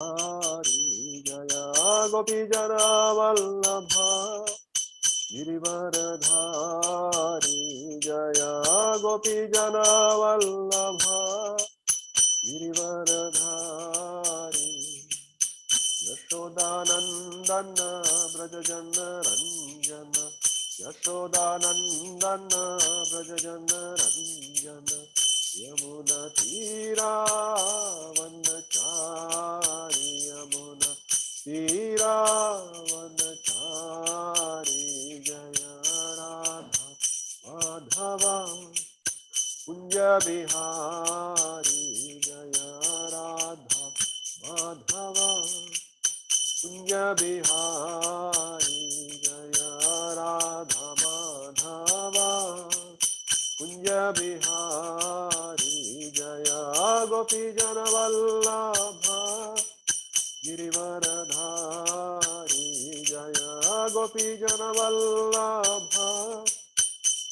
Hari Jaya Gopi Jana Vallabha Girivaradhari Jaya Gopi Jana Vallabha Girivaradhari Yashodanandana Brajajana Ranjana Yashodanandana Brajajana Ranjana Yamuna Tira Vanachari Yamuna Tira Vanachari Jaya Radha Madhava Kunja Bihari Jaya Radha Madhava Kunja Bihari Jaya Radha Madhava Kunja Bihari Jaya Gopi Jana Vallabha Girivaradhari Jaya Gopi Jana Vallabha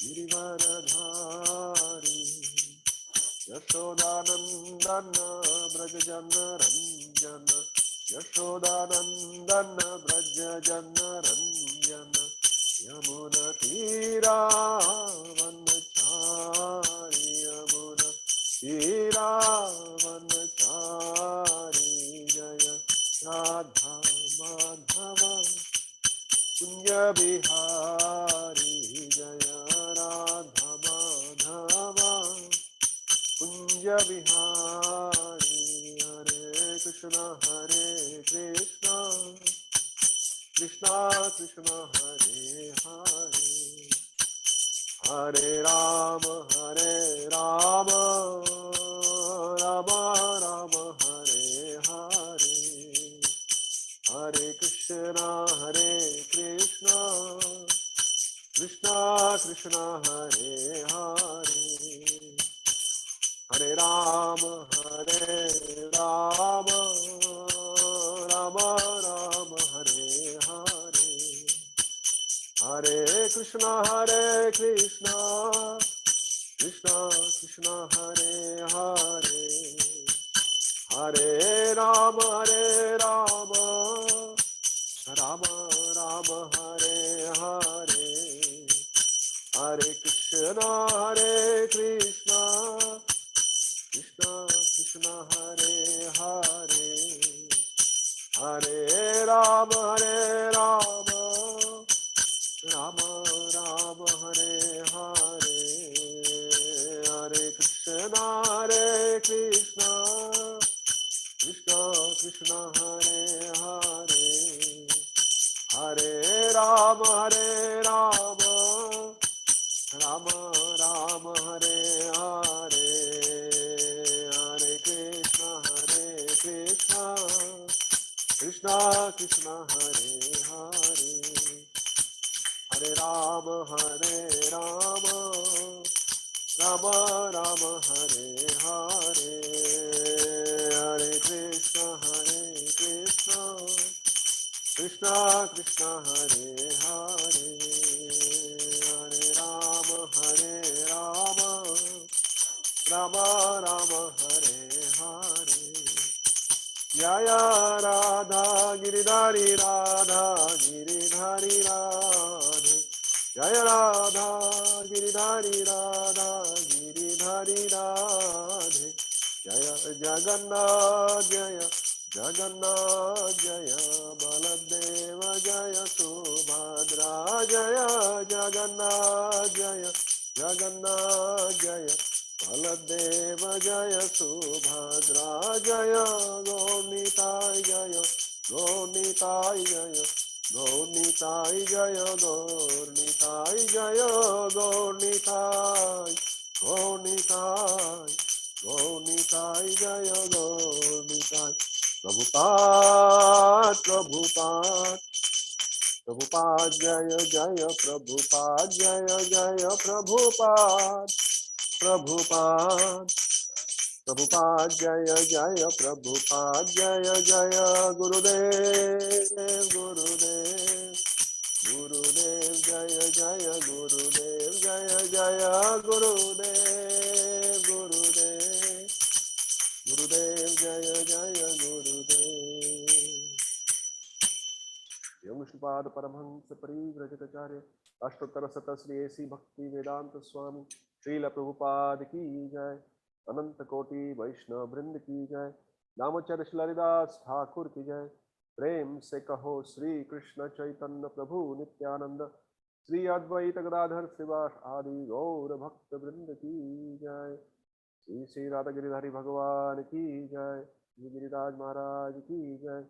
Girivaradhari Yashodanandana Brajajana Ranjana Yashodanandana Brajajana Ranjana Yamuna Tira Vanachari Yamuna Tira Vanachari Jaya Radha Madhava Kunja Bihari Jaya Radha Madhava Kunja Bihari Hare Krishna Krishna Krishna Hare Hare Hare Rama Rama Rama Hare Hare Hare Krishna Krishna Krishna Hare Hare Hare Rama Rama Rama Hare Hare Hare Krishna Krishna Krishna Hare Hare Hare Rama Rama Rama Hare Hare Hare Krishna Krishna Krishna Hare Hare Hare Rama Rama Hare Hare Hare Krishna Krishna Krishna Hare Hare Hare Rama Rama Hare Hare Hare Krishna Krishna Hare Hare Hare Rama Rama Hare Hare Hare Krishna Krishna Hare Hare Hare Rama Rama Hare Hare Jaya Radha Giridhari Radhe Jaya Radha Giridhari Radhe Jaya Jagannath Jaya Baladeva Jaya Subhadra Jaya Jagannath Jaya Baladeva Jaya Subhadra Jaya Gaunitai Jaya Gaunitai Jaya Gaunitai Jaya Gaunitai Jaya Gaunitai Gaunitai Gaunitai Jaya Gaunitai Prabhupada Jaya Jaya Prabhupada Jaya Jaya Prabhupada Jaya Jaya Prabhupada Jaya Jaya Gurudev Jaya Jaya Gurudev Jaya Jaya Gurudev Jaya Jaya Gurudev Shripad Paramahamsa Parivrajakacharya Ashtottara Shatashri A C Bhakti Vedanta स्वामी श्रील प्रभुपाद की जय। अनंत कोटि वैष्णव वृंद की जय। दामोचर हरिदास ठाकुर की जय। प्रेम से कहो श्री कृष्ण चैतन्य प्रभु नित्यानंद श्री अद्वैत गदाधर श्रीवास आदि गौर भक्त वृंद की जय। श्री श्री राधा गिरिधारी भगवान की जय। श्री गिरिराज महाराज की जय।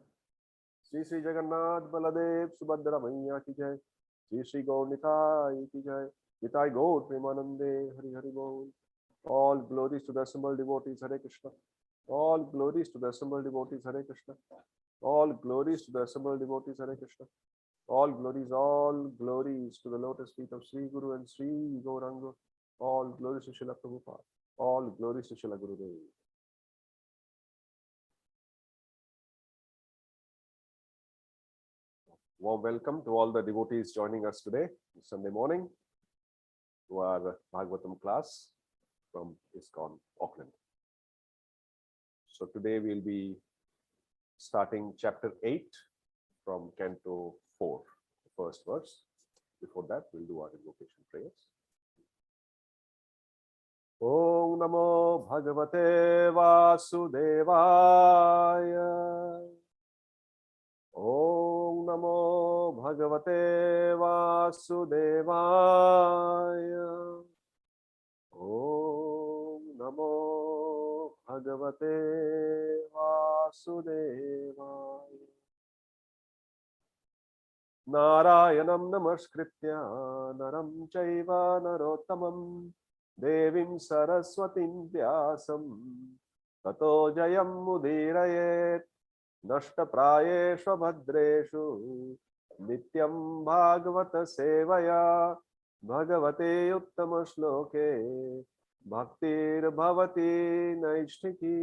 श्री श्री जगन्नाथ बलदेव सुभद्रा मैया की जय। श्री श्री गौर निताई की जय। निताई गौर प्रेमानंदे हरि हरि बोल। All glories to the assembled devotees, Hare Krishna. All glories to the assembled devotees, Hare Krishna. All glories to the assembled devotees, Hare Krishna. All glories to the lotus feet of Sri Guru and Sri Gauranga. All glories to Srila Prabhupada. All glories to Srila Gurudev. Warm welcome to all the devotees joining us today, Sunday morning, to our Bhagavatam class from ISKCON, Auckland. So today we'll be starting chapter 8 from Canto 4, the first verse. Before that, we'll do our invocation prayers. Om Namo Bhagavate Vasudevaya. Om Namo Bhagavate Vasudevaya. Om Namo Bhagavate Vasudevaya. Narayanam Namaskritya Naram Chaiva Narottamam Devim Saraswatim Vyasam Tato Jayam Mudirayet Nashtaprayeshu Bhadreshu Nityam Bhagavata Sevaya Bhagavate Uttama Shloke Bhaktir Bhavati Naishtiki.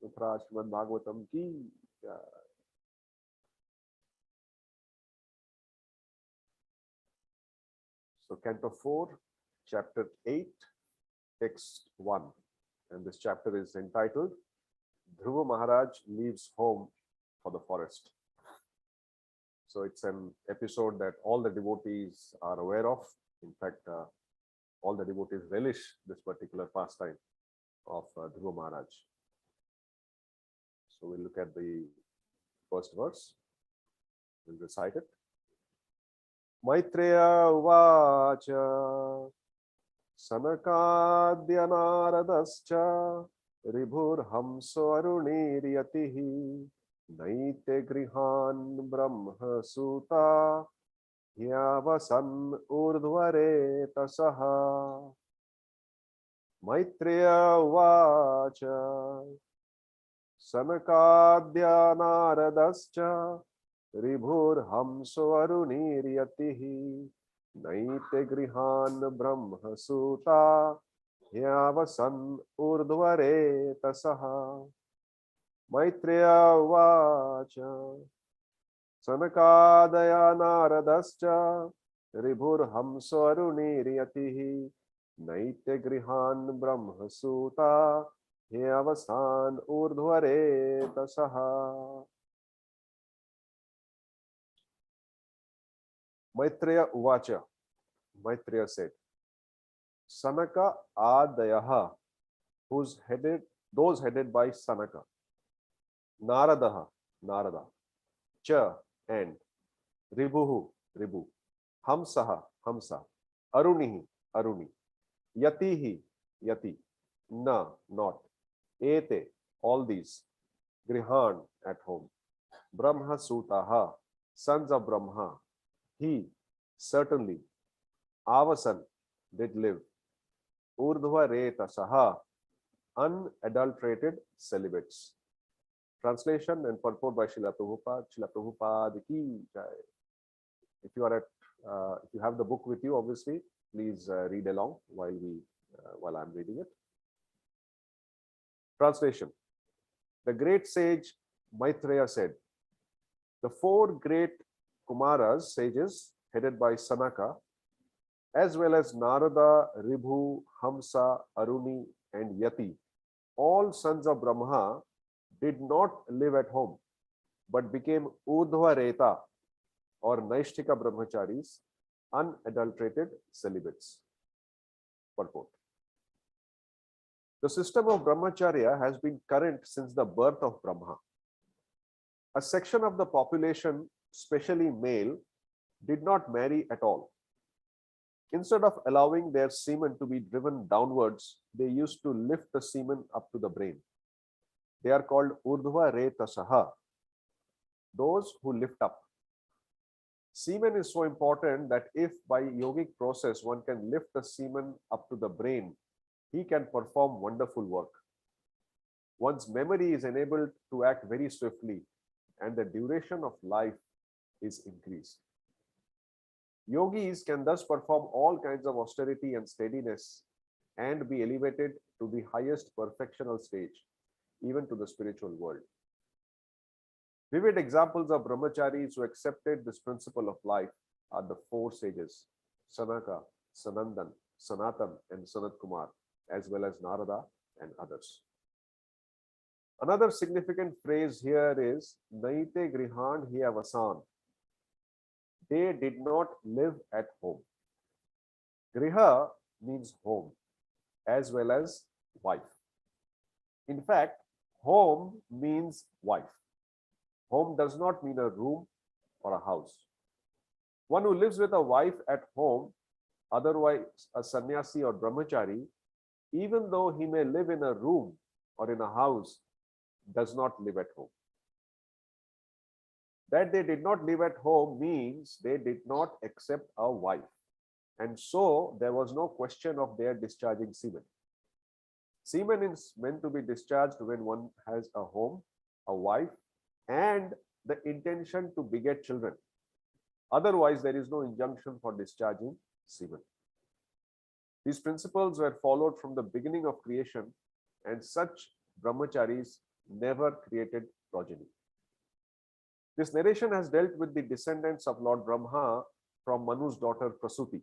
Srimad Bhagavatam ki jai. So Canto 4, Chapter 8, Text 1. And this chapter is entitled Dhruva Maharaj Leaves Home for the Forest. So it's an episode that all the devotees are aware of. In fact, all the devotees relish this particular pastime of Dhruva Maharaj. So we'll look at the first verse. We'll recite it. Maitreya Uvacha Sanakadya Naradascha Ribhur Hamso Aruniriyatihi Naite Grihan Brahma Suta Yavasan Urdhvare Tasaha. Maitreya Uvacha Sanakadya Naradascha Ribhur Hamso Aruniriyatihi Naite Grihan Brahma Suta Yavasan Urdhvare Tasaha. Maitreya Uvacha Sanakadaya Naradascha Ribhur Hamso Aruniriyatihi Naite Grihan Brahma Suta Yavasan Urdhvare Tasaha. Maitreya Uvacha. Maitreya said, Sanaka Adayaha, those headed by Sanaka. Naradaha, Narada. Cha, and. Ribhuhu, Ribhu. Hamsaha, Hamsa. Arunihi, Aruni. Yatihi, Yati. Na, not. Ete, all these. Grihan, at home. Brahma Sutaha, sons of Brahma. He, certainly. Avasan, did live. Urdhva Reta Saha, unadulterated celibates. Translation and purport by Srila Prabhupada. Srila Prabhupada ki jai. If you have the book with you, obviously, please read along while I'm reading it. Translation. The great sage Maitreya said, the four great Kumaras, sages, headed by Sanaka, as well as Narada, Ribhu, Hamsa, Aruni, and Yati, all sons of Brahma, did not live at home. but became Urdhva Reta or Naishthika Brahmacharis, unadulterated celibates. Purport. The system of Brahmacharya has been current since the birth of Brahma. A section of the population, especially male, did not marry at all. Instead of allowing their semen to be driven downwards, they used to lift the semen up to the brain. They are called Urdhva Retasaha, those who lift up. Semen is so important that if by yogic process one can lift the semen up to the brain, he can perform wonderful work. One's memory is enabled to act very swiftly, and the duration of life is increased. Yogis can thus perform all kinds of austerity and steadiness and be elevated to the highest perfectional stage, even to the spiritual world. Vivid examples of brahmacharis who accepted this principle of life are the four sages, Sanaka, Sanandan, Sanatan, and Sanat Kumar, as well as Narada and others. Another significant phrase here is Naite Grihan Hiavasan. They did not live at home. Griha means home as well as wife. In fact, home means wife. Home does not mean a room or a house. One who lives with a wife at home, otherwise a sannyasi or brahmachari, even though he may live in a room or in a house, does not live at home. That they did not live at home means they did not accept a wife. And so there was no question of their discharging semen. Semen is meant to be discharged when one has a home, a wife, and the intention to beget children. Otherwise, there is no injunction for discharging semen. These principles were followed from the beginning of creation, and such brahmacharis never created progeny. This narration has dealt with the descendants of Lord Brahma from Manu's daughter Prasuti.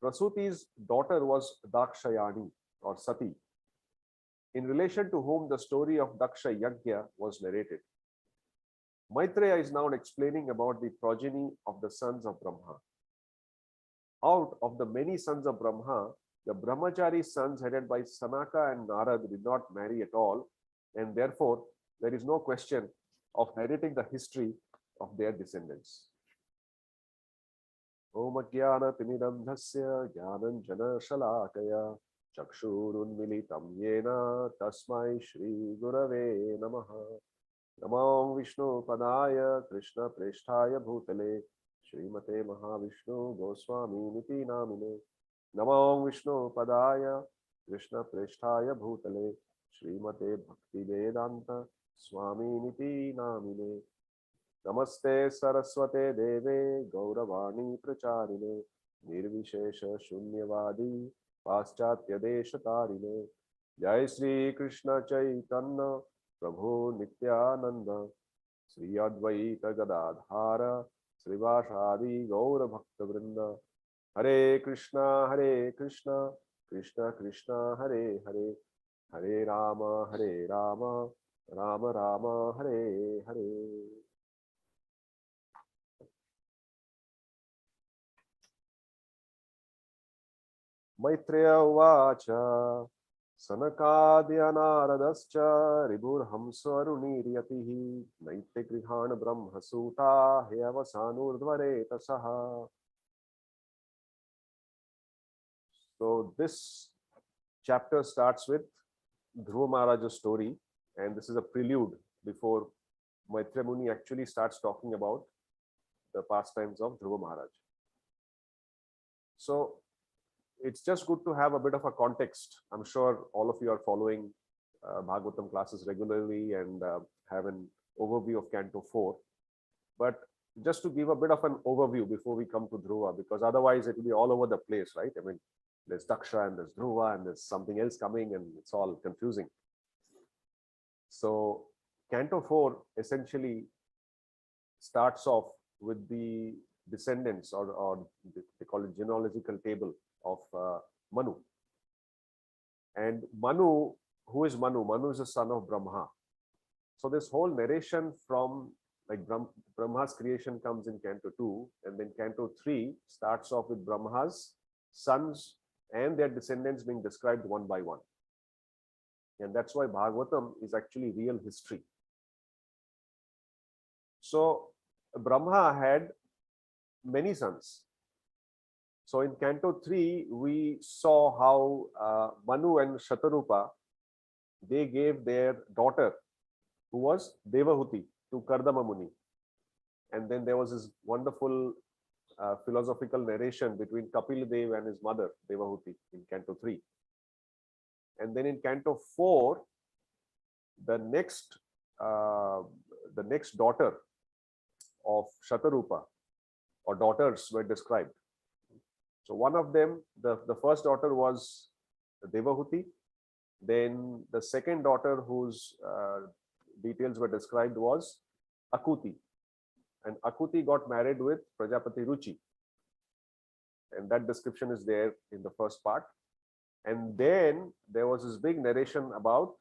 Prasuti's daughter was Dakshayani or Sati, in relation to whom the story of Daksha Yajna was narrated. Maitreya is now explaining about the progeny of the sons of Brahma. Out of the many sons of Brahma, the Brahmachari sons headed by Sanaka and Narad did not marry at all, and therefore there is no question of narrating the history of their descendants. Om Jnana Timidam Dhasya Jnananjana Shalakaya Chakshurunmilitam Yena Tasmai Shri Gurave Namaha. Namo Vishnu Padaya Krishna Presthaya Bhutale Srimate Mahavishnu Goswami Niti Namine. Namo Vishnu Padaya Krishna Presthaya Bhutale Srimate Bhakti Vedanta Swami Niti Namine. Namaste Saraswate Deve Gauravani Pracharine Nirvishesha Shunyavadi Paschatya Deshatarine. Jai Sri Krishna Chaitanya Prabhu Nityananda Sri Advaita Gadadhara Srivashadi Gaura Bhakta Vrinda. Hare Krishna Krishna Krishna Hare Hare Hare Rama Rama Rama Hare Hare. Maitreya Uvacha Sanakadya Naradascha Riburhamsvaruniriyatihi Naite Grihan Brahma Suta Heyavasanurdvare Tasaha. So this chapter starts with Dhruva Maharaja's story, and this is a prelude before Maitreya Muni actually starts talking about the pastimes of Dhruva Maharaj. So it's just good to have a bit of a context. I'm sure all of you are following Bhagavatam classes regularly and have an overview of Canto 4. But just to give a bit of an overview before we come to Dhruva, because otherwise it will be all over the place, right? I mean, there's Daksha and there's Dhruva and there's something else coming and it's all confusing. So Canto 4 essentially starts off with the descendants or they call it genealogical table of Manu. And Manu, who is Manu? Manu is the son of Brahma. So this whole narration from like Brahma's creation comes in Canto 2, and then Canto 3 starts off with Brahma's sons and their descendants being described one by one. And that's why Bhagavatam is actually real history. So Brahma had many sons. So in Canto 3, we saw how Manu and Shatarupa, they gave their daughter, who was Devahuti, to Kardama Muni. And then there was this wonderful philosophical narration between Kapil Dev and his mother, Devahuti, in Canto 3. And then in Canto 4, the next daughter of Shatarupa, or daughters, were described. So one of them, the first daughter was Devahuti. Then the second daughter whose details were described was Akuti. And Akuti got married with Prajapati Ruchi. And that description is there in the first part. And then there was this big narration about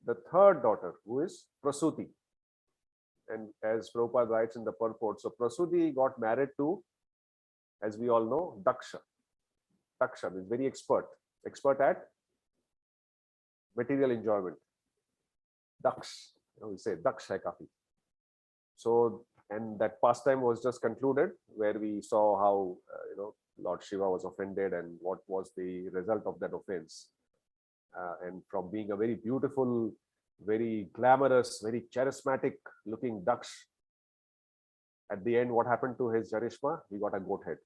the third daughter, who is Prasuti. And as Prabhupada writes in the purport, so Prasuti got married to, as we all know, Daksha. Daksha is very expert at material enjoyment. Daksh, we say Daksh hai kafi. So, and that pastime was just concluded, where we saw how Lord Shiva was offended and what was the result of that offense. And from being a very beautiful, very glamorous, very charismatic looking Daksh, at the end, what happened to his Charishma? He got a goat head.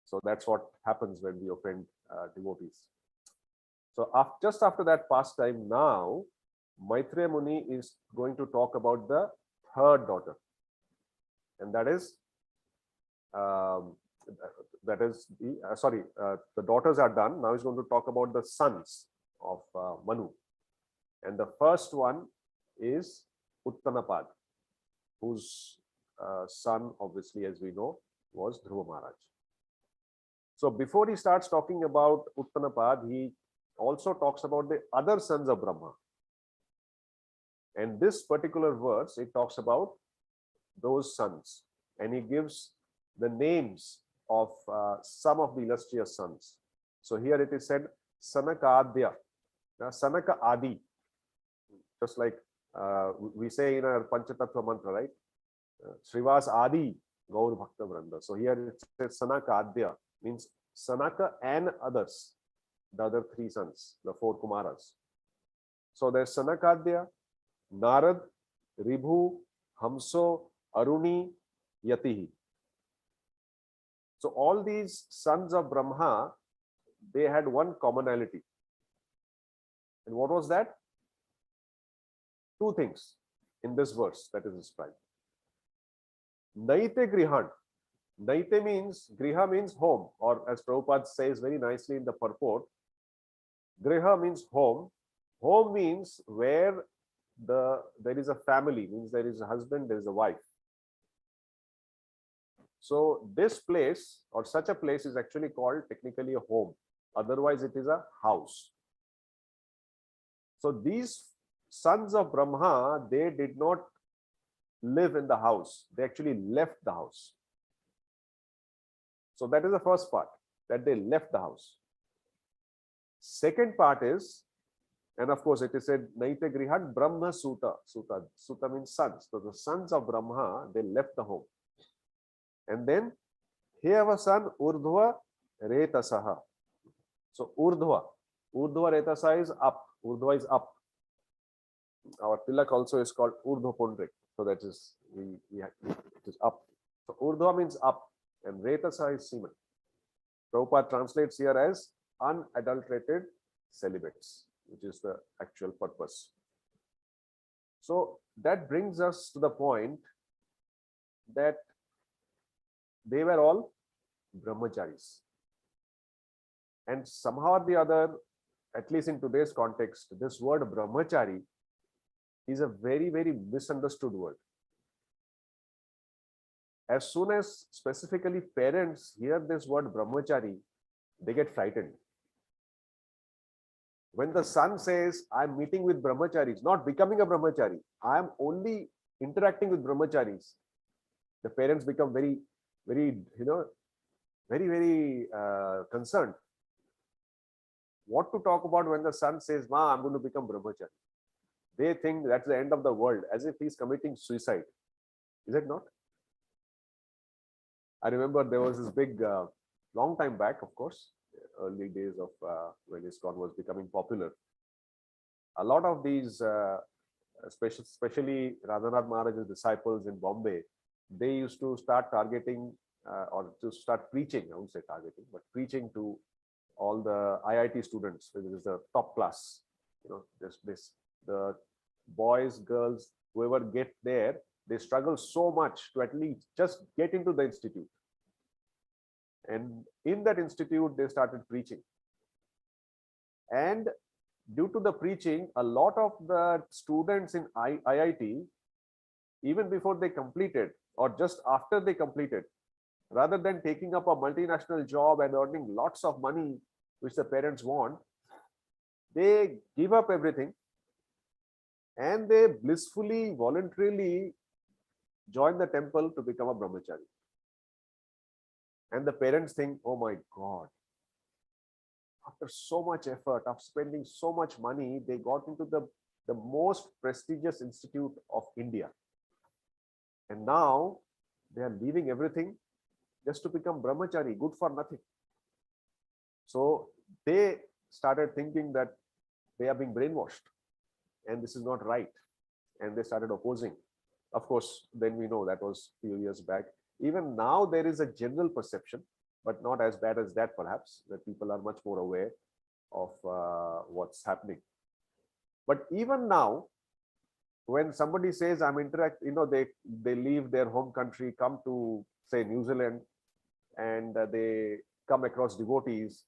So that's what happens when we offend devotees. So just after that pastime, now Maitreya Muni is going to talk about the third daughter, and that is the daughters are done. Now he's going to talk about the sons of Manu, and the first one is Uttanapad, whose son, obviously, as we know, was Dhruva Maharaj. So before he starts talking about Uttanapad, he also talks about the other sons of Brahma. And this particular verse, it talks about those sons, and he gives the names of some of the illustrious sons. So here it is said Sanakadya, Sanaka Adi, just like we say in our Panchatattva mantra, right? Srivas Adi Gaur Bhakta Vranda. So here it says Sanakadya, means Sanaka and others, the other three sons, the four Kumaras. So there's Sanakadya, Narad, Ribhu, Hamso, Aruni, Yatihi. So all these sons of Brahma, they had one commonality. And what was that? Two things in this verse that is described. Naite Grihan. Naite means, Griha means home, or as Prabhupada says very nicely in the purport, Griha means home. Home means where there is a family, means there is a husband, there is a wife. So this place, or such a place, is actually called technically a home. Otherwise it is a house. So these sons of Brahma, they did not live in the house. They actually left the house. So that is the first part, that they left the house. Second part is, and of course it is said, Naite Grihat Brahma Suta. Suta means sons. So the sons of Brahma, they left the home. And then, he have a son, Urdhva Retasaha. So Urdhva Retasa is up. Urdhva is up. Our Tilak also is called Urdhva Pundrik. So that is, it is up. So Urdhva means up, and Retasa is semen. Prabhupada translates here as unadulterated celibates, which is the actual purpose. So that brings us to the point that they were all Brahmacharis. And somehow or the other, at least in today's context, this word Brahmachari is a very, very misunderstood word. As soon as specifically parents hear this word Brahmachari, they get frightened. When the son says, I'm meeting with brahmacharis, not becoming a brahmachari, I am only interacting with brahmacharis, the parents become very, very, very concerned. What to talk about when the son says, Ma, I'm going to become brahmachari? They think that's the end of the world, as if he's committing suicide. Is it not? I remember there was this big, long time back, of course, early days of when ISKCON was becoming popular. A lot of these, especially Radhanath Maharaja's disciples in Bombay, they used to start targeting or to start preaching, I won't say targeting, but preaching to all the IIT students, which is the top class. The boys, girls, whoever get there, they struggle so much to at least just get into the institute. And in that institute, they started preaching. And due to the preaching, a lot of the students in IIT, even before they completed or just after they completed, rather than taking up a multinational job and earning lots of money, which the parents want, they give up everything and they blissfully, voluntarily join the temple to become a brahmachari. And the parents think, oh my God, after so much effort, after spending so much money, they got into the most prestigious institute of India. And now they are leaving everything just to become brahmachari, good for nothing. So they started thinking that they are being brainwashed and this is not right. And they started opposing. Of course, then we know that was a few years back. Even now there is a general perception, but not as bad as that perhaps, that people are much more aware of what's happening. But even now, when somebody says I'm they leave their home country, come to say New Zealand, and they come across devotees,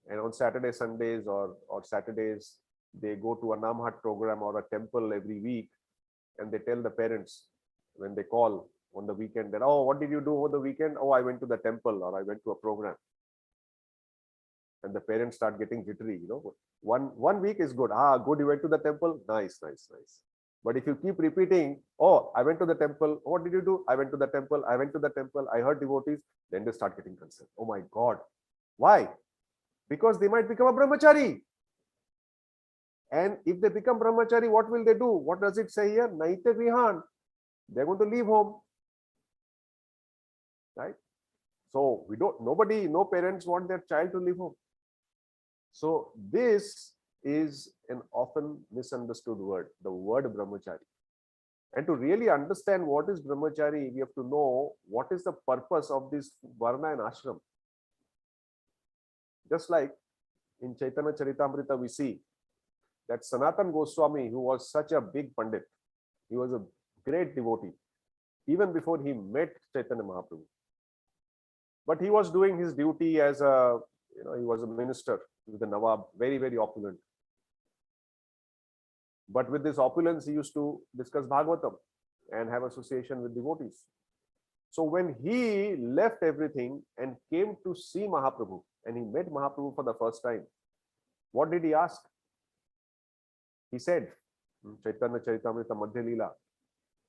and on Saturday, Sundays or Saturdays, they go to a Namhat program or a temple every week, and they tell the parents when they call on the weekend that, oh, what did you do over the weekend? Oh, I went to the temple or I went to a program. And the parents start getting jittery, One week is good. Good, you went to the temple. Nice, nice, nice. But if you keep repeating, oh, I went to the temple. What did you do? I went to the temple. I went to the temple. I heard devotees. Then they start getting concerned. Oh my God. Why? Because they might become a brahmachari. And if they become brahmachari, what will they do? What does it say here? Naite vihan. They're going to leave home. Right? So no parents want their child to leave home. So this is an often misunderstood word, the word brahmachari. And to really understand what is brahmachari, we have to know what is the purpose of this varna and ashram. Just like in Chaitanya Charitamrita, we see that Sanatana Goswami, who was such a big Pandit, he was a great devotee, even before he met Chaitanya Mahaprabhu. But he was doing his duty as he was a minister with the Nawab, very, very opulent. But with this opulence, he used to discuss Bhagavatam and have association with devotees. So when he left everything and came to see Mahaprabhu, and he met Mahaprabhu for the first time, what did he ask? He said, Chaitanya Charitamrita Madhya Leela,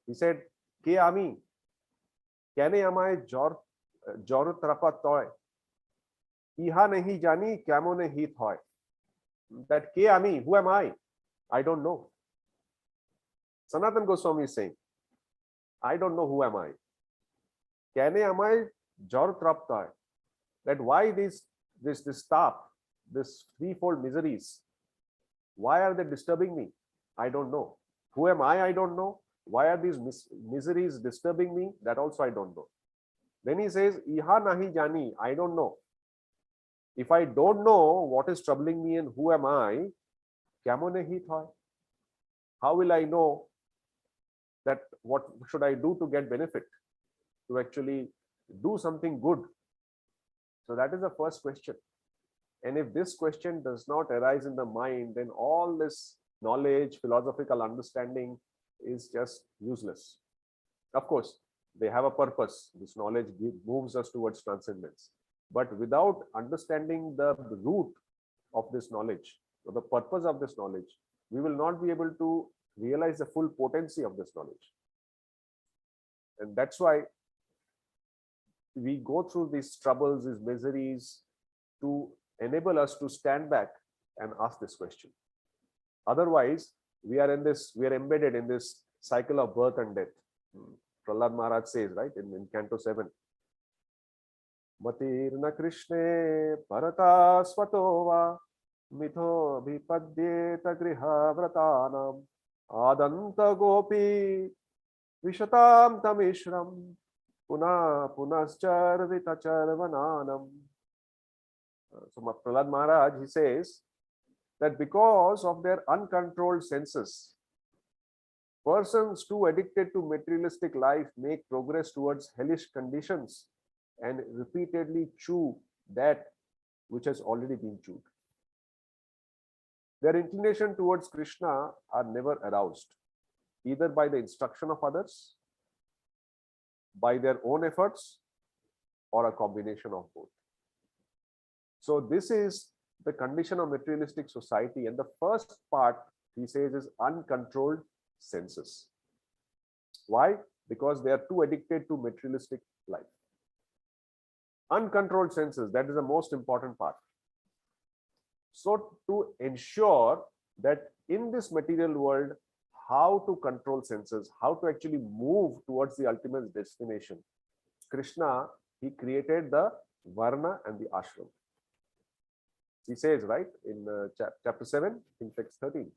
he said, Ke ami, kane amai jor trapa toy, iha nahi jani kamone hit hoy. That Ke ami, who am I don't know. Sanatana Goswami is saying, I don't know who am I. Kane amai jor trapa toy. That why this tap, this threefold miseries, why are they disturbing me? I don't know. Who am I don't know. Why are these miseries disturbing me? That also I don't know. Then he says, Iha nahi jani, I don't know. If I don't know what is troubling me and who am I, kamone hit hoy? How will I know that what should I do to get benefit, to actually do something good? So that is the first question. And if this question does not arise in the mind, then all this knowledge, philosophical understanding is just useless. Of course, they have a purpose. This knowledge moves us towards transcendence. But without understanding the root of this knowledge, or the purpose of this knowledge, we will not be able to realize the full potency of this knowledge. And that's why we go through these troubles, these miseries, to enable us to stand back and ask this question. Otherwise, we are embedded in this cycle of birth and death. Prahlad Maharaj says, right, in Canto 7, Matirna Krishne Parata Svatova Mitho Bhipadyeta Griha Vratanam Adanta Gopi Vishatam Tamishram Puna Punascharvita Charvananam. So Prahlad Maharaj, he says that because of their uncontrolled senses, persons too addicted to materialistic life make progress towards hellish conditions and repeatedly chew that which has already been chewed. Their inclination towards Krishna are never aroused, either by the instruction of others, by their own efforts, or a combination of both. So this is the condition of materialistic society, and the first part, he says, is uncontrolled senses. Why? Because they are too addicted to materialistic life. Uncontrolled senses, that is the most important part. So to ensure that in this material world, how to control senses, how to actually move towards the ultimate destination, Krishna, he created the Varna and the Ashram. He says, right, in chapter 7, in text 13,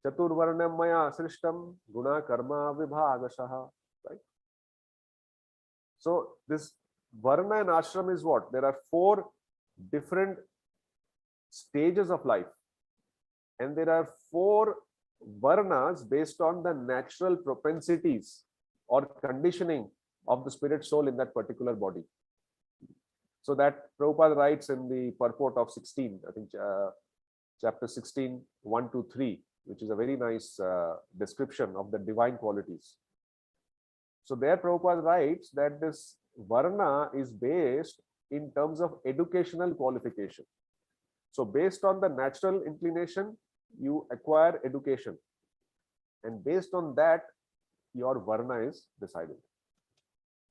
Chaturvarnam maya srishtam guna karma vibhagashaha, right? So this Varna and Ashram is what? There are 4 different stages of life, and there are 4 Varnas based on the natural propensities or conditioning of the spirit soul in that particular body. So that Prabhupada writes in the purport of 16, I think chapter 16, 1 to 3, which is a very nice description of the divine qualities. So there Prabhupada writes that this Varna is based in terms of educational qualification. So based on the natural inclination, you acquire education. And based on that, your Varna is decided.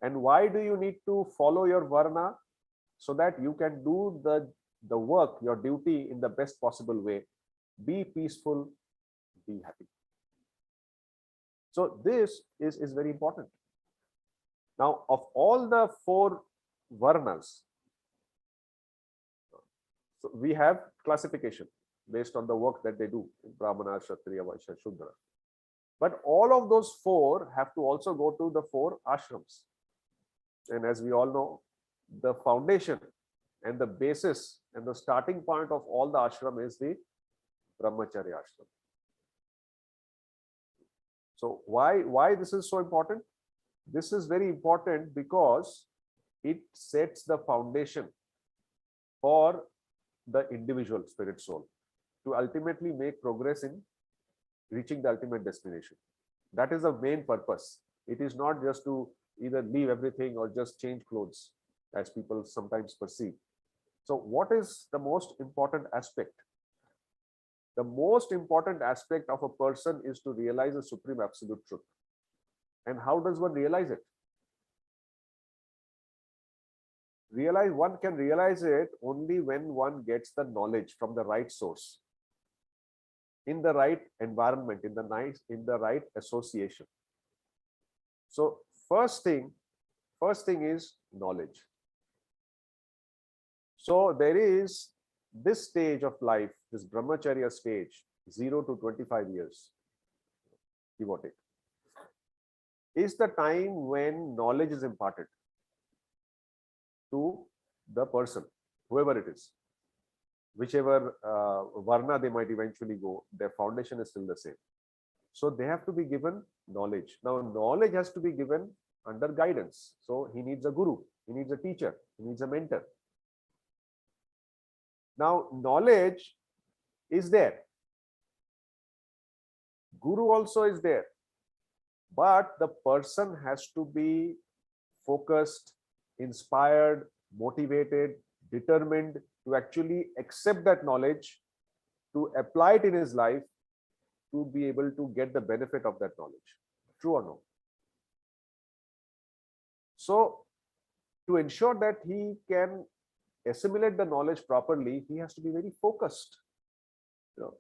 And why do you need to follow your Varna? So that you can do the work, your duty, in the best possible way. Be peaceful, be happy. So this is very important. Now, of all the 4 Varnas, so we have classification based on the work that they do in Brahmana, Kshatriya, Vaishya, Shudra. But all of those 4 have to also go to the 4 ashrams. And as we all know, the foundation and the basis and the starting point of all the ashram is the Brahmacharya ashram. So why this is so important? This is very important because it sets the foundation for the individual spirit soul to ultimately make progress in reaching the ultimate destination. That is the main purpose. It is not just to either leave everything or just change clothes, as people sometimes perceive. So what is the most important aspect? The most important aspect of a person is to realize the supreme absolute truth. And how does one realize it? One can realize it only when one gets the knowledge from the right source, in the right environment, in the right association. So first thing is knowledge. So there is this stage of life, this Brahmacharya stage, 0 to 25 years, give or take, is the time when knowledge is imparted to the person, whoever it is, whichever Varna they might eventually go, their foundation is still the same. So they have to be given knowledge. Now, knowledge has to be given under guidance. So he needs a guru, he needs a teacher, he needs a mentor. Now, knowledge is there. Guru also is there. But the person has to be focused, inspired, motivated, determined to actually accept that knowledge, to apply it in his life to be able to get the benefit of that knowledge. True or no? So to ensure that he can assimilate the knowledge properly, he has to be very focused.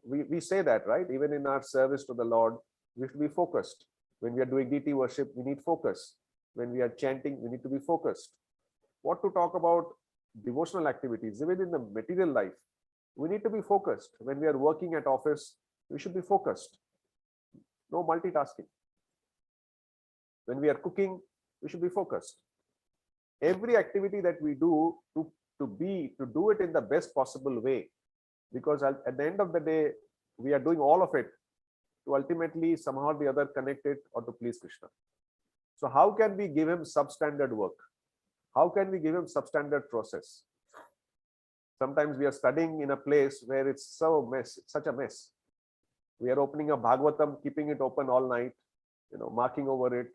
We say that, right? Even in our service to the Lord, we have to be focused. When we are doing deity worship, we need focus. When we are chanting, we need to be focused. What to talk about devotional activities, even in the material life, we need to be focused. When we are working at office, we should be focused. No multitasking. When we are cooking, we should be focused. Every activity that we do to do it in the best possible way, because at the end of the day, we are doing all of it to ultimately somehow or the other connect it or to please Krishna. So how can we give him substandard work? How can we give him substandard process? Sometimes we are studying in a place where it's such a mess. We are opening a Bhagavatam, keeping it open all night, marking over it.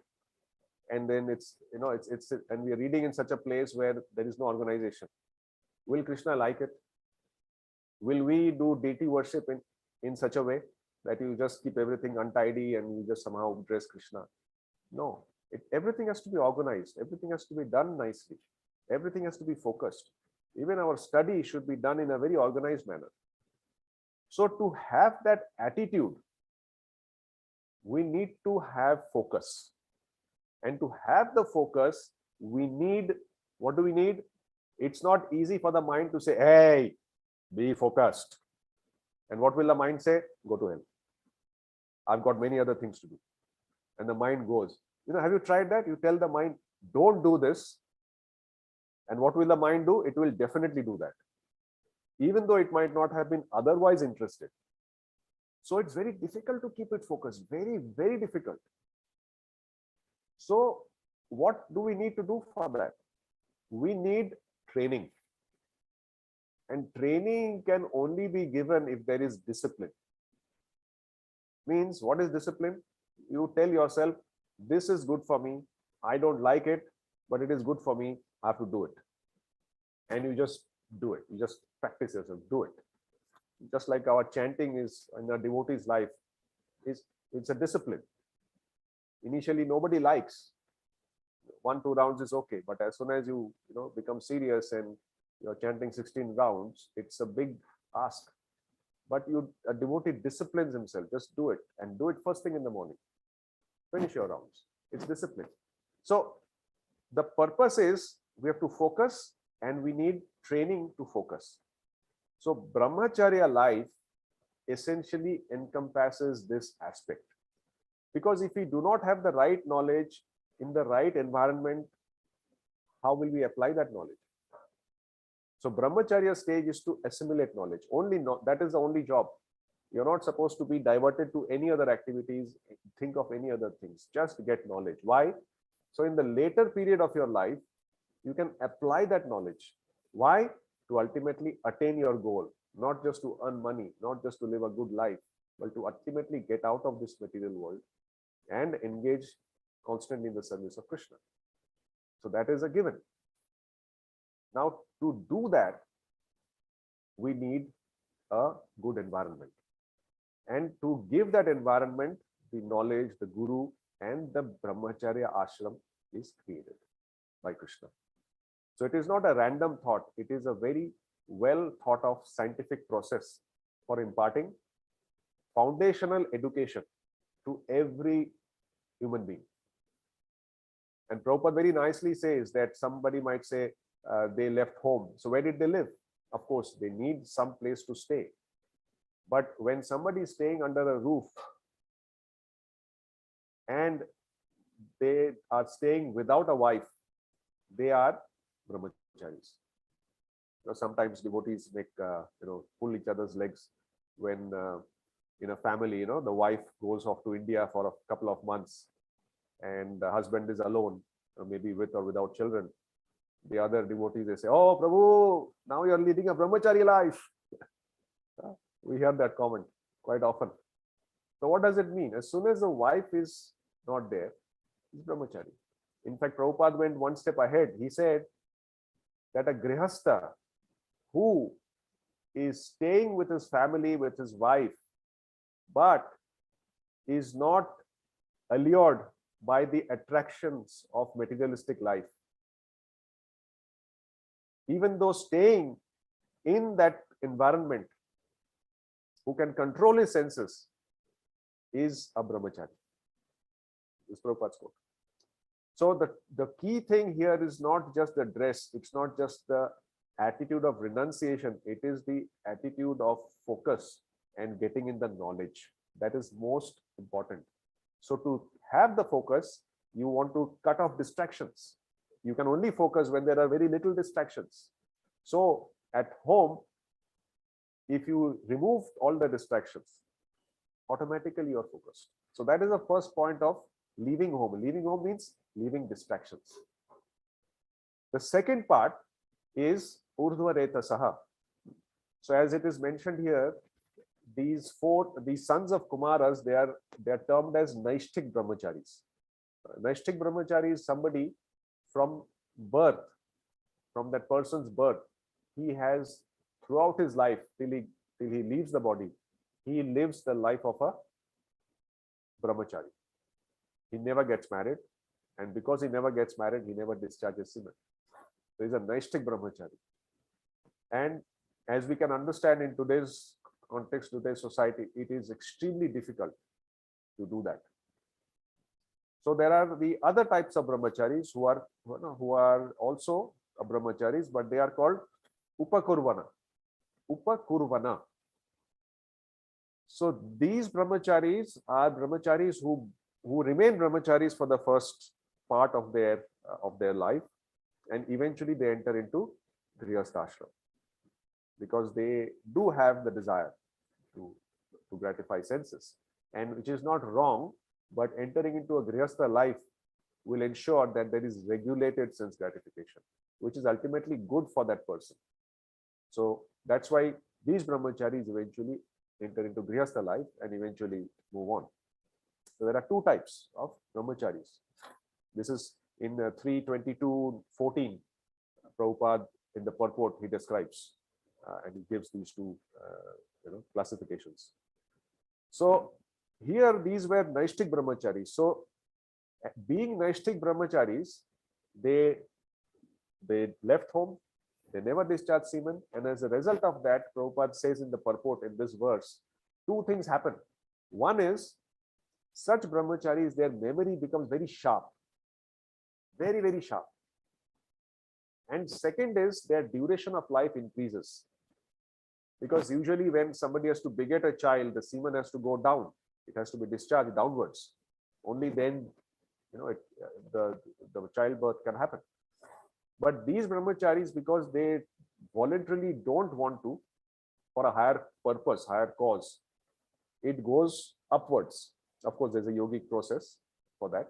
And then and we are reading in such a place where there is no organization. Will Krishna like it? Will we do deity worship in such a way that you just keep everything untidy and you just somehow dress Krishna? No, everything has to be organized. Everything has to be done nicely. Everything has to be focused. Even our study should be done in a very organized manner. So to have that attitude, we need to have focus. And to have the focus, we need, what do we need? It's not easy for the mind to say, hey, be focused. And what will the mind say? Go to hell. I've got many other things to do. And the mind goes. Have you tried that? You tell the mind, don't do this. And what will the mind do? It will definitely do that. Even though it might not have been otherwise interested. So it's very difficult to keep it focused. Very, very difficult. So what do we need to do for that? We need training. And training can only be given if there is discipline. Means, what is discipline? You tell yourself, this is good for me. I don't like it, but it is good for me. I have to do it. And you just do it. You just practice yourself, do it. Just like our chanting is in a devotee's life, it's a discipline. Initially, nobody likes. 1-2 rounds is okay, but as soon as you become serious and you're chanting 16 rounds, it's a big ask. But a devotee disciplines himself. Just do it, and do it first thing in the morning. Finish your rounds. It's discipline. So the purpose is we have to focus, and we need training to focus. So Brahmacharya life essentially encompasses this aspect. Because if we do not have the right knowledge in the right environment, how will we apply that knowledge? So Brahmacharya stage is to assimilate knowledge. That is the only job. You're not supposed to be diverted to any other activities, think of any other things. Just get knowledge. Why? So in the later period of your life, you can apply that knowledge. Why? To ultimately attain your goal. Not just to earn money, not just to live a good life, but to ultimately get out of this material world and engage constantly in the service of Krishna. So that is a given. Now, to do that, we need a good environment. And to give that environment, the knowledge, the guru, and the Brahmacharya ashram is created by Krishna. So it is not a random thought. It is a very well thought of scientific process for imparting foundational education to every human being. And Prabhupada very nicely says that somebody might say they left home. So where did they live? Of course, they need some place to stay. But when somebody is staying under a roof and they are staying without a wife, they are Brahmacharis. Sometimes devotees make pull each other's legs when in a family, the wife goes off to India for a couple of months and the husband is alone, maybe with or without children. The other devotees, they say, oh Prabhu, now you're leading a Brahmachari life. We hear that comment quite often. So what does it mean? As soon as the wife is not there, he's Brahmachari. In fact, Prabhupada went one step ahead. He said that a grihastha who is staying with his family, with his wife, but is not allured by the attractions of materialistic life, even though staying in that environment, who can control his senses, is a brahmachari. This is Prabhupada's quote. So the key thing here is not just the dress, it's not just the attitude of renunciation, it is the attitude of focus and getting in the knowledge. That is most important. So to have the focus, you want to cut off distractions. You can only focus when there are very little distractions. So at home, if you remove all the distractions, automatically you are focused. So that is the first point of leaving home. Leaving home means leaving distractions. The second part is urdhva retasaha. So as it is mentioned here, these sons of Kumaras, they are termed as Naishtik Brahmacharis. Naishtik Brahmachari is somebody from birth, from that person's birth. He has, throughout his life, till he leaves the body, he lives the life of a brahmachari. He never gets married, and because he never gets married, he never discharges semen. So he's a Naishtik Brahmachari. And as we can understand in today's context, today's society, it is extremely difficult to do that. So there are the other types of brahmacharis who are also brahmacharis, but they are called upakurvana. Upakurvana. So these brahmacharis are brahmacharis who remain brahmacharis for the first part of their life, and eventually they enter into grihastha, because they do have the desire to gratify senses, and which is not wrong, but entering into a grihastha life will ensure that there is regulated sense gratification, which is ultimately good for that person. So that's why these brahmacharis eventually enter into grihastha life and eventually move on. So there are two types of brahmacharis. This is in 3:22:14. Prabhupada, in the purport, he describes and he gives these two classifications. So here these were Naishtik Brahmacharis. So being Naishtik Brahmacharis, they left home, they never discharged semen, and as a result of that, Prabhupada says in the purport in this verse, two things happen. One is, such brahmacharis, their memory becomes very sharp, very, very sharp. And second is, their duration of life increases. Because usually when somebody has to beget a child, the semen has to go down. It has to be discharged downwards. Only then, the childbirth can happen. But these brahmacharis, because they voluntarily don't want to, for a higher purpose, higher cause, it goes upwards. Of course, there's a yogic process for that.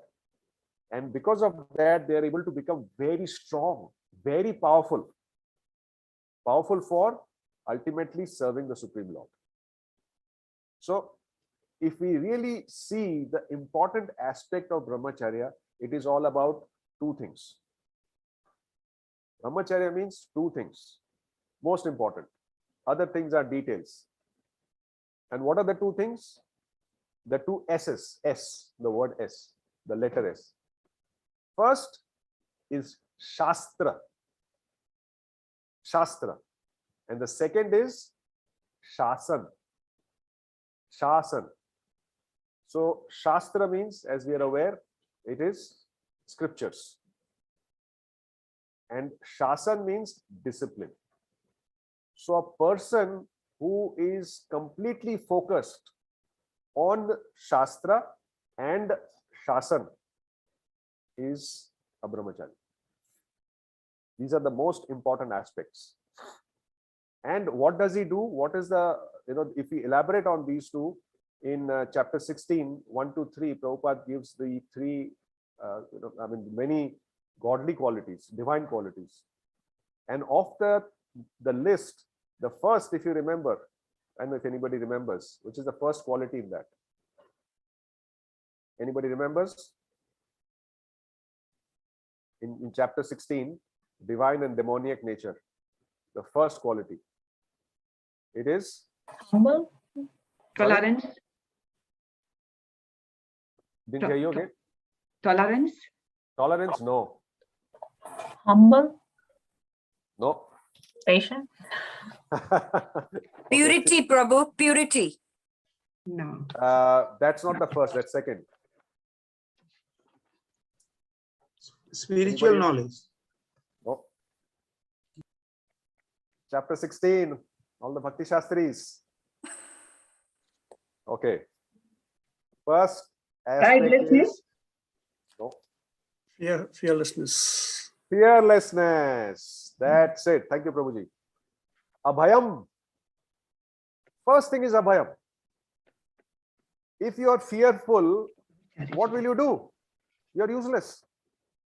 And because of that, they are able to become very strong, very powerful. Powerful for ultimately serving the Supreme Lord. So, if we really see the important aspect of brahmacharya, it is all about two things. Brahmacharya means two things, most important. Other things are details. And what are the two things? The two S's, the word S, the letter S. First is Shastra. Shastra. And the second is Shasan. Shasan. So Shastra means, as we are aware, it is scriptures. And Shasan means discipline. So a person who is completely focused on Shastra and Shasan is a brahmachari. These are the most important aspects. And what does he do? What is the, if we elaborate on these two, in chapter 16, 1-3, Prabhupada gives the three, many godly qualities, divine qualities. And of the list, the first, if you remember, I don't know if anybody remembers, which is the first quality in that. Anybody remembers? In chapter 16, divine and demoniac nature, the first quality. It is Humble. Tolerance. didn't hear you again. Tolerance. Tolerance, no. Humble. No. Patient. Purity, Prabhu, purity. No. That's not the first, that's second. Spiritual Anybody? knowledge. No. Chapter 16, all the Bhakti Shastris. Okay. First aspect Tidelessness. is no. Fearlessness. Fearlessness. That's it. Thank you, Prabhuji. Abhayam. First thing is abhayam. If you are fearful, what will you do? You are useless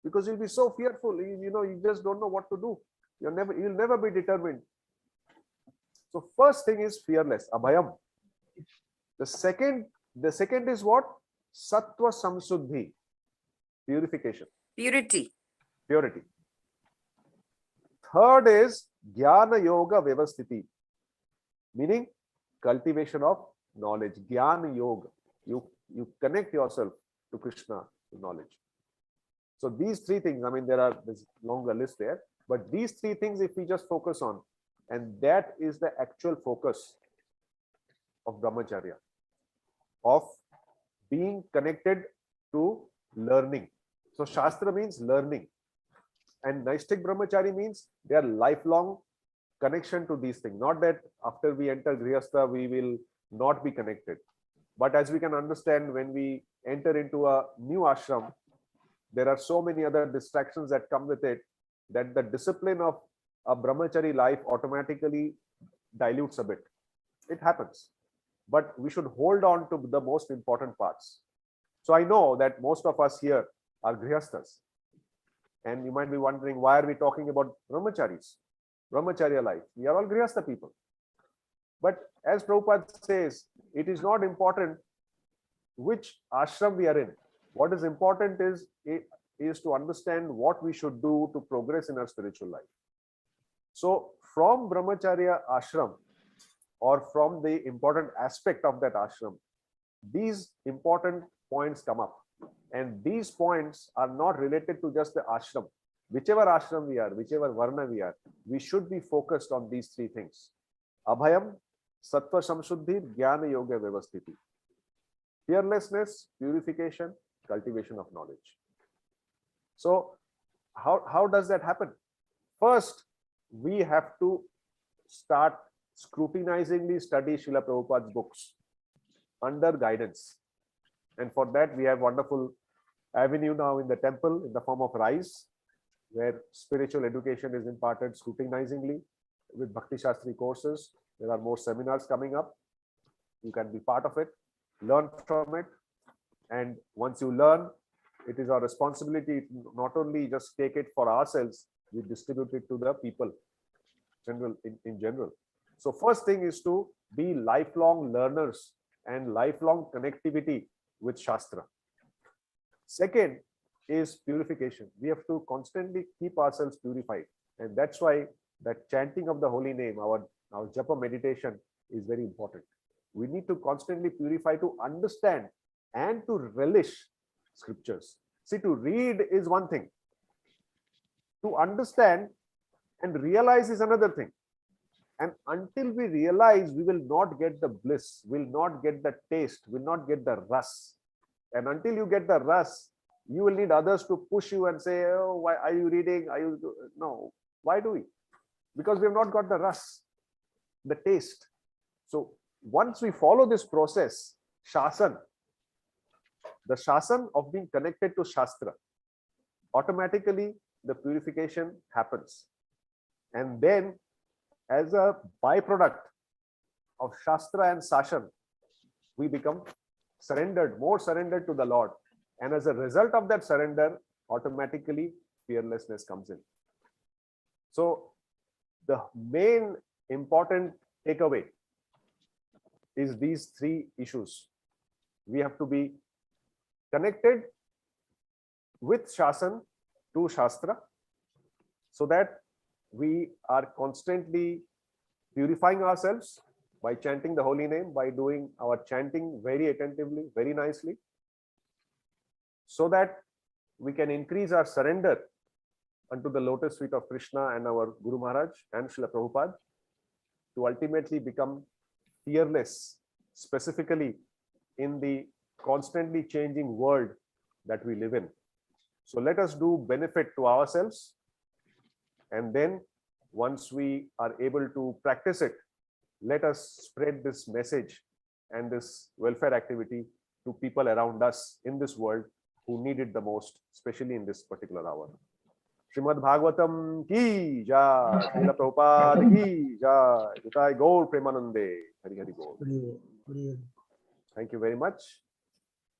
because you'll be so fearful. You just don't know what to do. You'll never be determined. So first thing is fearless, abhayam. The second is what? Sattva samsuddhi, purification, Purity. purity. Third is jnana yoga vyavasthiti, meaning cultivation of knowledge. Jnana yoga, you connect yourself to Krishna, to knowledge. So these three things, I mean, there's longer list there, but these three things, if we just focus on, and that is the actual focus of Brahmacharya, of being connected to learning. So Shastra means learning, and Naistik Brahmachari means their lifelong connection to these things. Not that after we enter Grihastha, we will not be connected. But as we can understand, when we enter into a new ashram, there are so many other distractions that come with it, that the discipline of a brahmachari life automatically dilutes a bit. It happens. But we should hold on to the most important parts. So I know that most of us here are grihasthas. And you might be wondering, why are we talking about brahmacharis? Brahmacharya life. We are all grihastha people. But as Prabhupada says, it is not important which ashram we are in. What is important is to understand what we should do to progress in our spiritual life. So from Brahmacharya ashram, or from the important aspect of that ashram, these important points come up. And these points are not related to just the ashram. Whichever ashram we are, whichever varna we are, we should be focused on these three things. Abhayam, Sattva Samshuddhi, Jnana Yoga Vyavasthiti. Fearlessness, purification, cultivation of knowledge. So how does that happen? First, we have to start scrutinizingly study Srila Prabhupada's books under guidance. And for that, we have wonderful avenue now in the temple in the form of RISE, where spiritual education is imparted scrutinizingly with Bhakti Shastri courses. There are more seminars coming up. You can be part of it, learn from it. And once you learn, it is our responsibility to not only just take it for ourselves, we distribute it to the people in general. So first thing is to be lifelong learners and lifelong connectivity with Shastra. Second is purification. We have to constantly keep ourselves purified. And that's why that chanting of the holy name, our japa meditation is very important. We need to constantly purify to understand and to relish scriptures. See, to read is one thing. To understand and realize is another thing. And until we realize, we will not get the bliss, will not get the taste, will not get the ras. And until you get the ras, you will need others to push you and say, oh, why are you reading? No, why do we? Because we have not got the ras, the taste. So once we follow this process, shasan, the shasan of being connected to Shastra, automatically the purification happens. And then as a byproduct of Shastra and Sashan, we become surrendered, more surrendered to the Lord. And as a result of that surrender, automatically fearlessness comes in. So the main important takeaway is these three issues. We have to be connected with Shasan to Shastra, so that we are constantly purifying ourselves by chanting the holy name, by doing our chanting very attentively, very nicely, so that we can increase our surrender unto the lotus feet of Krishna and our Guru Maharaj and Srila Prabhupada, to ultimately become fearless, specifically in the constantly changing world that we live in. So let us do benefit to ourselves, and then once we are able to practice it, let us spread this message and this welfare activity to people around us in this world who need it the most, especially in this particular hour. Srimad Bhagavatam ki jai, Srila Prabhupada ki jai, Nitai Gaur Premanande, Hari Hari Gaur. Thank you very much.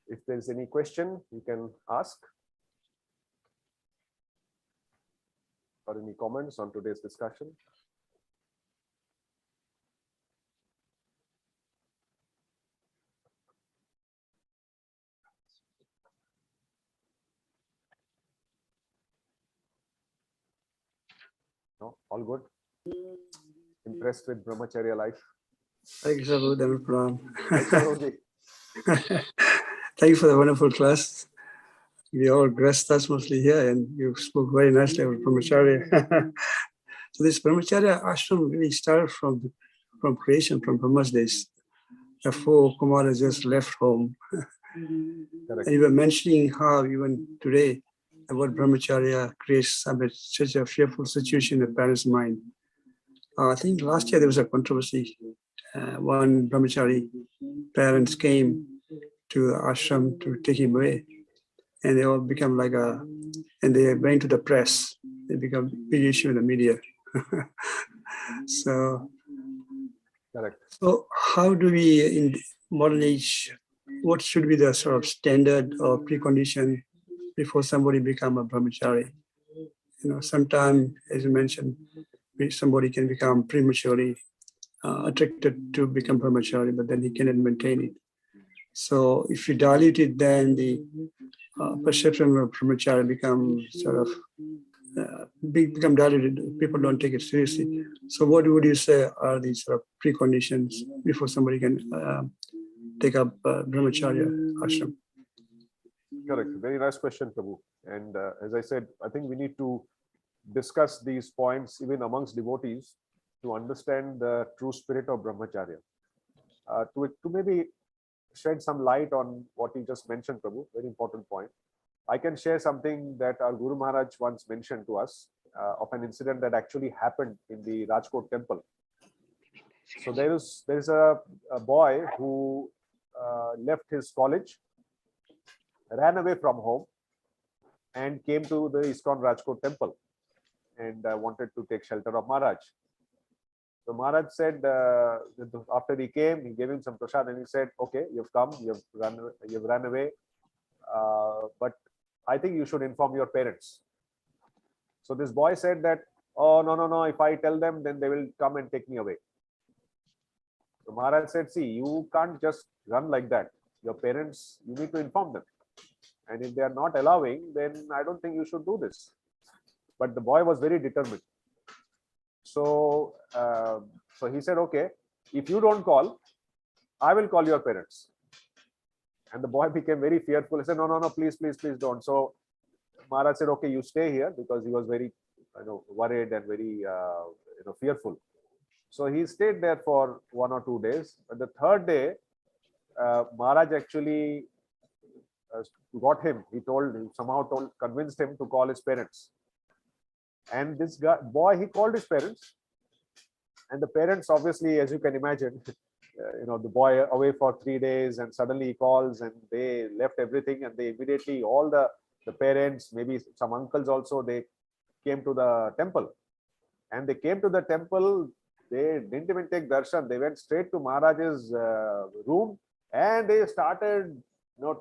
If there is any question, you can ask, or any comments on today's discussion. No, all good. Impressed with Brahmacharya life. Thank you, Prabhu. Thanks, Arunji. Thank you for the wonderful class. We all dressed us mostly here, and you spoke very nicely about Brahmacharya. So this Brahmacharya ashram really started from creation, from Brahma's days. The four Kumaras just left home. Correct. And you were mentioning how even today the word Brahmacharya creates such a fearful situation in the parents' mind. I think last year there was a controversy. One Brahmachari parents came to the ashram to take him away, and they all become and they went to the press. They become a big issue in the media. So, Correct. so how do we, in modern age, what should be the sort of standard or precondition before somebody become a brahmachari? Sometime, as you mentioned, somebody can become prematurely attracted to become brahmachari, but then he cannot maintain it. So if you dilute it, then the perception of brahmacharya becomes sort of become diluted. People don't take it seriously. So what would you say are these sort of preconditions before somebody can take up brahmacharya ashram? Correct. Very nice question, Prabhu. And as I said, I think we need to discuss these points even amongst devotees to understand the true spirit of brahmacharya. To maybe shed some light on what you just mentioned, Prabhu, very important point. I can share something that our Guru Maharaj once mentioned to us of an incident that actually happened in the Rajkot temple. So there is a boy who left his college, ran away from home, and came to the ISKCON Rajkot temple and wanted to take shelter of Maharaj. So Maharaj said, after he came, he gave him some prasad and he said, okay, you've come, you've run away, but I think you should inform your parents. So this boy said that, oh, no, if I tell them, then they will come and take me away. So Maharaj said, see, you can't just run like that. Your parents, you need to inform them. And if they are not allowing, then I don't think you should do this. But the boy was very determined. So, so he said, okay, if you don't call, I will call your parents. And the boy became very fearful. He said, no, please don't. So Maharaj said, okay, you stay here, because he was very, worried and very, fearful. So he stayed there for 1 or 2 days. But the third day, Maharaj actually got him. He convinced him to call his parents. And this boy, he called his parents. And the parents, obviously, as you can imagine, the boy away for 3 days, and suddenly he calls, and they left everything, and they immediately, all the parents, maybe some uncles also, they came to the temple. And they came to the temple, they didn't even take darshan. They went straight to Maharaj's room, and they started,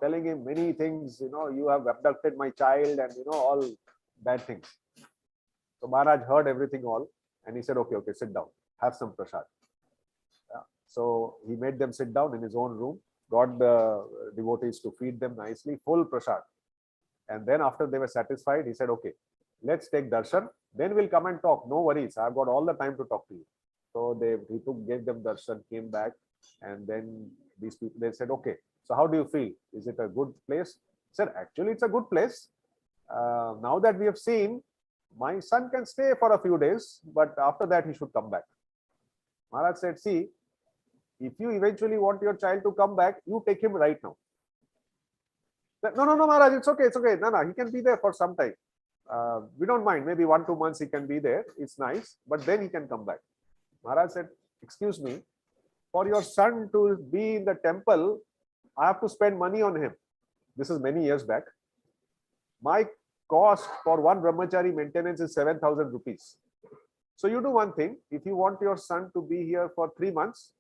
telling him many things, you have abducted my child, and, all bad things. So Maharaj heard everything all, and he said, okay, sit down, have some prasad. So he made them sit down in his own room, got the devotees to feed them nicely, full prasad. And then after they were satisfied, he said, okay, let's take darshan. Then we'll come and talk. No worries. I've got all the time to talk to you. So gave them darshan, came back, and then these people, they said, okay, so how do you feel? Is it a good place? He said, actually, it's a good place. Now that we have seen, my son can stay for a few days, but after that he should come back. Maharaj said, see, if you eventually want your child to come back, you take him right now. Said, no, Maharaj, it's okay, No, he can be there for some time. We don't mind, maybe 1-2 months he can be there. It's nice, but then he can come back. Maharaj said, excuse me, for your son to be in the temple, I have to spend money on him. This is many years back. My cost for one brahmachari maintenance is 7,000 rupees. So you do one thing, if you want your son to be here for 3 months,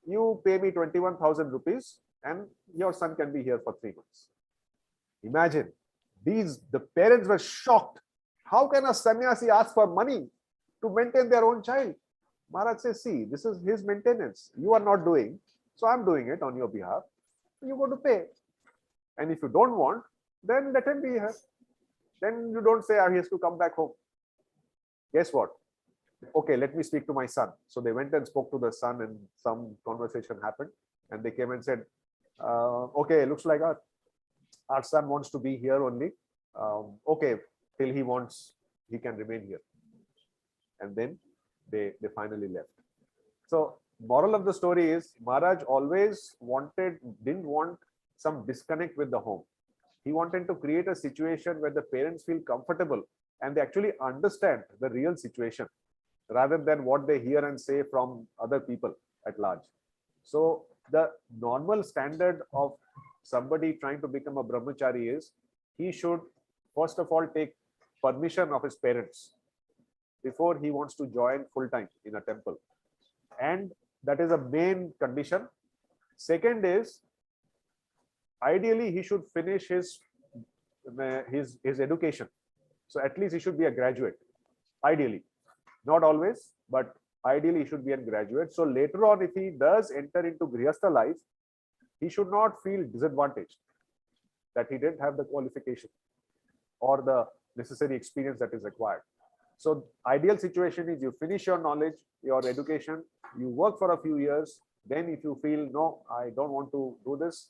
you pay me 21,000 rupees and your son can be here for 3 months. Imagine, the parents were shocked. How can a sannyasi ask for money to maintain their own child? Maharaj says, see, this is his maintenance. You are not doing, so I'm doing it on your behalf. You go to pay. And if you don't want, then let him be here. Then you don't say, he has to come back home. Guess what? Okay, let me speak to my son. So they went and spoke to the son and some conversation happened. And they came and said, okay, looks like our son wants to be here only. Okay, till he can remain here. And then they finally left. So moral of the story is, Maharaj always didn't want some disconnect with the home. He wanted to create a situation where the parents feel comfortable and they actually understand the real situation rather than what they hear and say from other people at large. So the normal standard of somebody trying to become a brahmachari is, he should first of all take permission of his parents before he wants to join full time in a temple. And that is a main condition. Second is, ideally he should finish his education. So at least he should be a graduate, ideally. Not always, but ideally he should be a graduate. So later on, if he does enter into Grihastha life, he should not feel disadvantaged that he didn't have the qualification or the necessary experience that is required. So ideal situation is, you finish your knowledge, your education, you work for a few years. Then if you feel, no, I don't want to do this,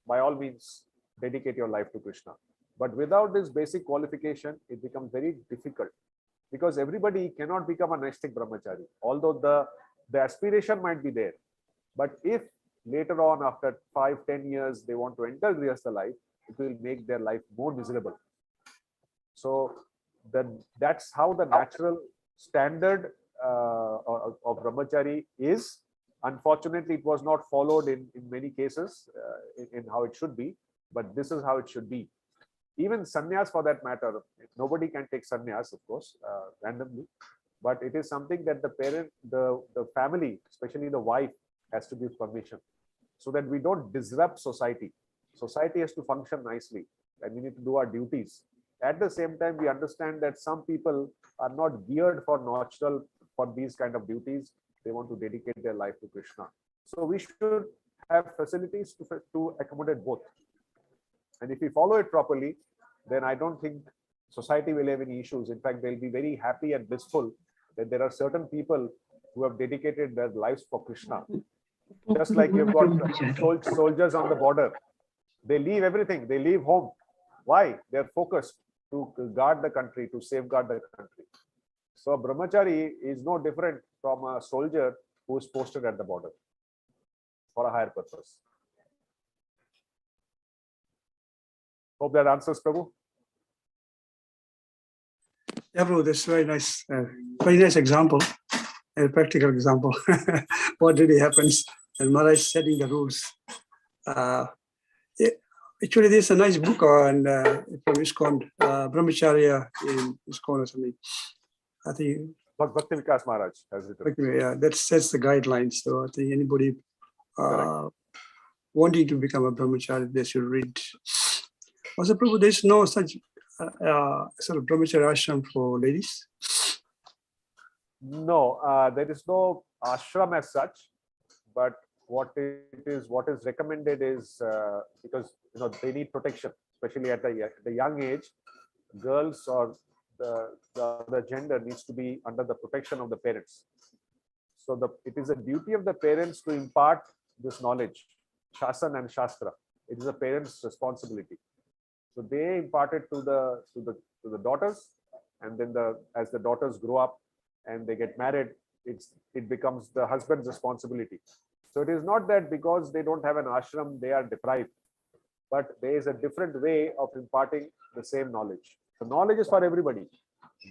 by all means, dedicate your life to Krishna. But without this basic qualification, it becomes very difficult, because everybody cannot become a Naistik brahmachari, although the aspiration might be there. But if later on, after 5-10 years, they want to enter Grihastha life, it will make their life more miserable. So that's how the natural standard of brahmachari is. Unfortunately, it was not followed in many cases in how it should be, but this is how it should be. Even sannyas, for that matter, nobody can take sannyas, of course, randomly, but it is something that the parent, the family, especially the wife, has to give permission, so that we don't disrupt society. Society has to function nicely, and we need to do our duties. At the same time, we understand that some people are not geared for these kind of duties. They want to dedicate their life to Krishna. So we should have facilities to accommodate both. And if we follow it properly, then I don't think society will have any issues. In fact, they'll be very happy and blissful that there are certain people who have dedicated their lives for Krishna. Just like you've got soldiers on the border. They leave everything. They leave home. Why? They're focused to guard the country, to safeguard the country. So a brahmachari is no different from a soldier who is posted at the border for a higher purpose. Hope that answers, Prabhu. Yeah, bro, that's very nice example, a practical example. What really happens, and Maharaj setting the rules. Actually, there's a nice book on from ISKCON, Brahmacharya in ISKCON or something. I think Bhakti Vikas Maharaj has written. Yeah, that sets the guidelines. So I think anybody wanting to become a brahmachari, they should read. Also, Prabhu, there's no such sort of brahmachari ashram for ladies. No, there is no ashram as such, but what is recommended is because they need protection, especially at the young age. Girls or the gender needs to be under the protection of the parents. So it is a duty of the parents to impart this knowledge, Shasan and Shastra. It is a parent's responsibility. So they impart it to the daughters, and then as the daughters grow up and they get married, it becomes the husband's responsibility. So it is not that because they don't have an ashram, they are deprived, but there is a different way of imparting the same knowledge. So knowledge is for everybody.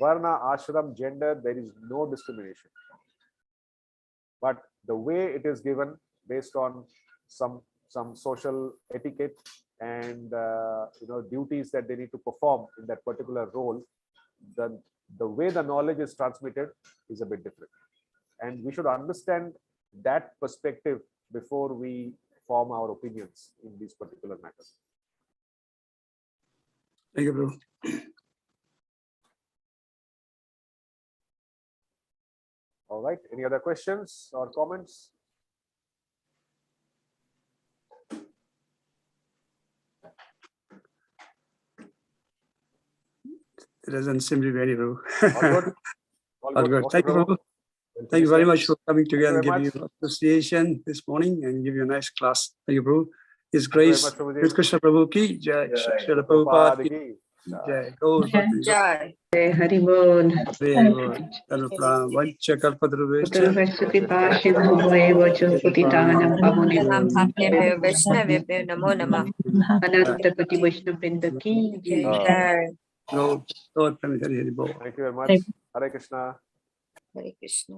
Varna, ashram, gender, there is no discrimination. But the way it is given based on some social etiquette and duties that they need to perform in that particular role, the way the knowledge is transmitted is a bit different. And we should understand that perspective before we form our opinions in these particular matters. Thank you, Prabhu. All right. Any other questions or comments? It doesn't seem to be any, Prabhu. All good? All good. Thank you, Prabhu. Thank you very much for coming together and giving you appreciation this morning and give you a nice class. Thank you, Prabhu. His grace, Krishna Prabhu ki jai, Srila Prabhupada ki jai. Jai. Hari Bol. Very good. Anupram, Vancha Kalpadruvescha. Putravessu Kripa Sindhuvaeva Vacho Putitanam Nam Pavanebhyo Bhakti Vaishnavibhyo Namo Namah. Ananta Koti Vaishnava Vrinda ki jai. Jai. Lord, Hari Bol. Thank you very much. Hare Krishna. Hare Krishna.